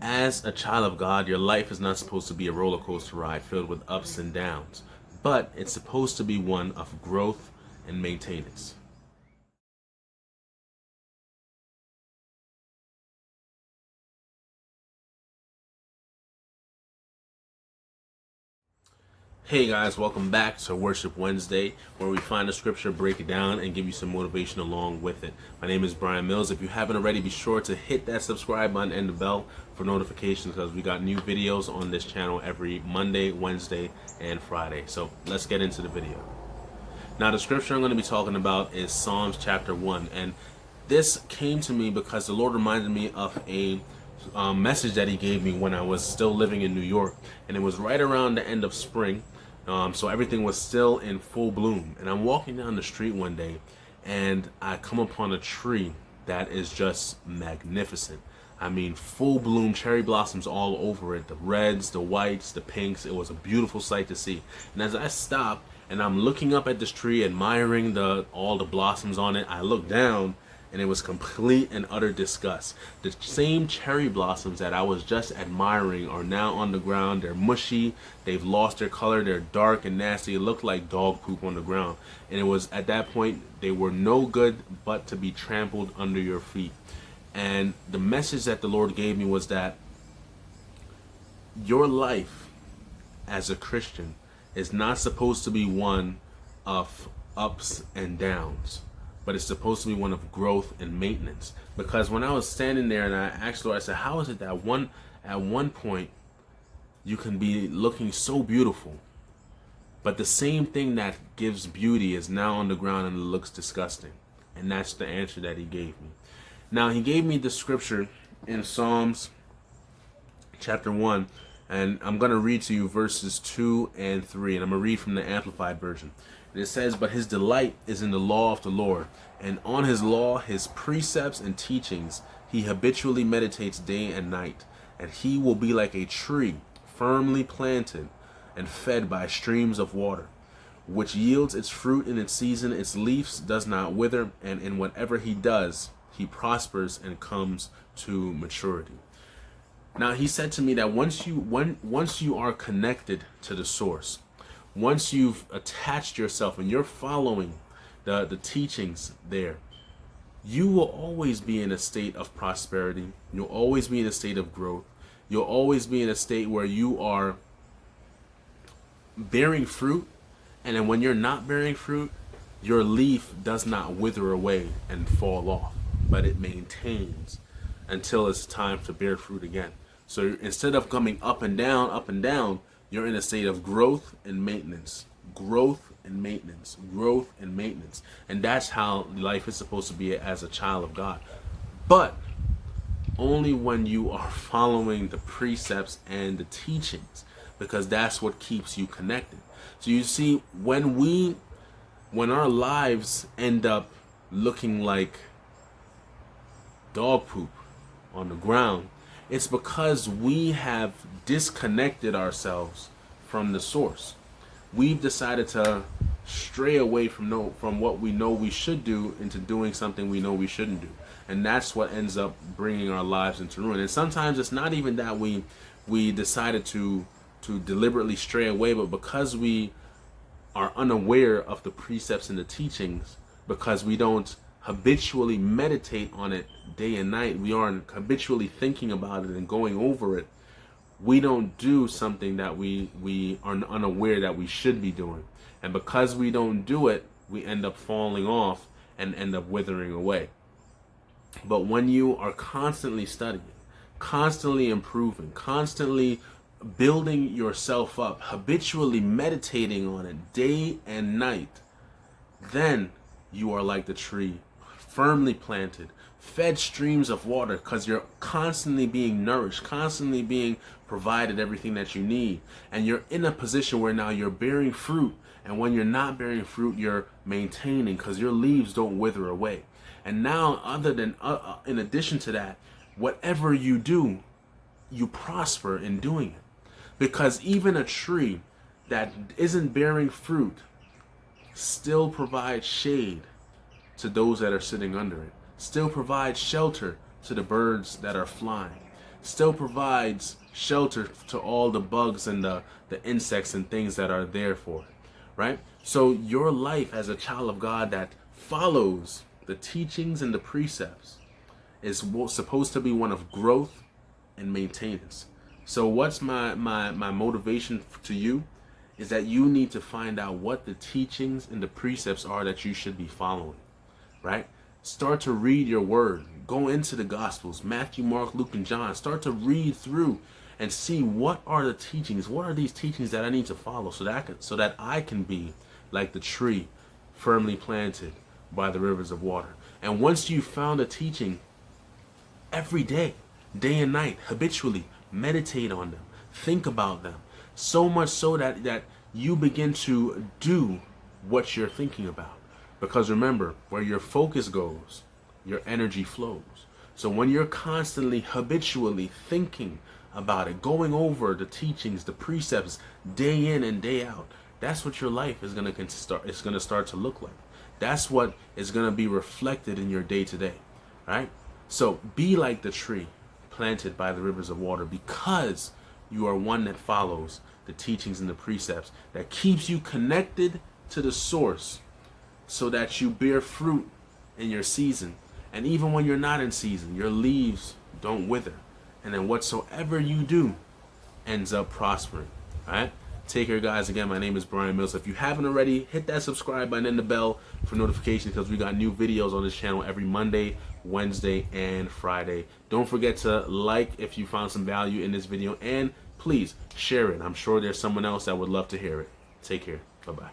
As a child of God, your life is not supposed to be a roller coaster ride filled with ups and downs, but it's supposed to be one of growth and maintenance. Hey guys, welcome back to Worship Wednesday, where we find a scripture, break it down, and give you some motivation along with it. My name is Brian Mills. If you haven't already, be sure to hit that subscribe button and the bell for notifications, because we got new videos on this channel every Monday, Wednesday, and Friday. So let's get into the video. Now, the scripture I'm going to be talking about is Psalms chapter 1, and this came to me because the Lord reminded me of a message that He gave me when I was still living in New York, and it was right around the end of spring. So everything was still in full bloom, and I'm walking down the street one day and I come upon a tree that is just magnificent. I mean, full bloom, cherry blossoms all over it, the reds, the whites, the pinks. It was a beautiful sight to see. And as I stop and I'm looking up at this tree, admiring all the blossoms on it, I look down and it was complete and utter disgust. The same cherry blossoms that I was just admiring are now on the ground. They're mushy, they've lost their color, they're dark and nasty. It looked like dog poop on the ground. And it was at that point, they were no good but to be trampled under your feet. And the message that the Lord gave me was that your life as a Christian is not supposed to be one of ups and downs, but it's supposed to be one of growth and maintenance. Because when I was standing there and I asked the Lord, I said, how is it that at one point you can be looking so beautiful, but the same thing that gives beauty is now on the ground and it looks disgusting? And that's the answer that He gave me. Now, He gave me the scripture in Psalms chapter 1, and I'm going to read to you verses 2 and 3, and I'm going to read from the Amplified Version. And it says, "But his delight is in the law of the Lord, and on his law, his precepts and teachings, he habitually meditates day and night. And he will be like a tree firmly planted and fed by streams of water, which yields its fruit in its season, its leaves does not wither, and in whatever he does, he prospers and comes to maturity." Now, He said to me that once you are connected to the source, once you've attached yourself and you're following the teachings there, you will always be in a state of prosperity. You'll always be in a state of growth. You'll always be in a state where you are bearing fruit. And then when you're not bearing fruit, your leaf does not wither away and fall off, but it maintains until it's time to bear fruit again. So instead of coming up and down, you're in a state of growth and maintenance, growth and maintenance, growth and maintenance. And that's how life is supposed to be as a child of God. But only when you are following the precepts and the teachings, because that's what keeps you connected. So you see, when our lives end up looking like dog poop on the ground, it's because we have disconnected ourselves from the source. We've decided to stray away from what we know we should do into doing something we know we shouldn't do. And that's what ends up bringing our lives into ruin. And sometimes it's not even that we decided to deliberately stray away, but because we are unaware of the precepts and the teachings, because we don't habitually meditate on it day and night, we aren't habitually thinking about it and going over it, we don't do something that we are unaware that we should be doing. And because we don't do it, we end up falling off and end up withering away. But when you are constantly studying, constantly improving, constantly building yourself up, habitually meditating on it day and night, then you are like the tree, firmly planted, fed streams of water, because you're constantly being nourished, constantly being provided everything that you need. And you're in a position where now you're bearing fruit. And when you're not bearing fruit, you're maintaining, because your leaves don't wither away. And now, in addition to that, whatever you do, you prosper in doing it. Because even a tree that isn't bearing fruit still provides shade to those that are sitting under it, still provides shelter to the birds that are flying, still provides shelter to all the bugs and the insects and things that are there for it, right? So your life as a child of God that follows the teachings and the precepts is supposed to be one of growth and maintenance. So what's my motivation to you is that you need to find out what the teachings and the precepts are that you should be following, right? Start to read your word. Go into the Gospels, Matthew, Mark, Luke, and John. Start to read through and see what are the teachings. What are these teachings that I need to follow so that I can be like the tree firmly planted by the rivers of water. And once you found a teaching, every day and night, habitually meditate on them, think about them, so much so that you begin to do what you're thinking about. Because remember, where your focus goes, your energy flows. So when you're constantly, habitually thinking about it, going over the teachings, the precepts, day in and day out, that's what your life is going to start to look like. That's what is going to be reflected in your day to day, right? So be like the tree planted by the rivers of water, because you are one that follows the teachings and the precepts, that keeps you connected to the source, so that you bear fruit in your season. And even when you're not in season, your leaves don't wither. And then whatsoever you do ends up prospering. All right? Take care, guys. Again, my name is Brian Mills. If you haven't already, hit that subscribe button and the bell for notifications, because we got new videos on this channel every Monday, Wednesday, and Friday. Don't forget to like if you found some value in this video, and please share it. I'm sure there's someone else that would love to hear it. Take care. Bye-bye.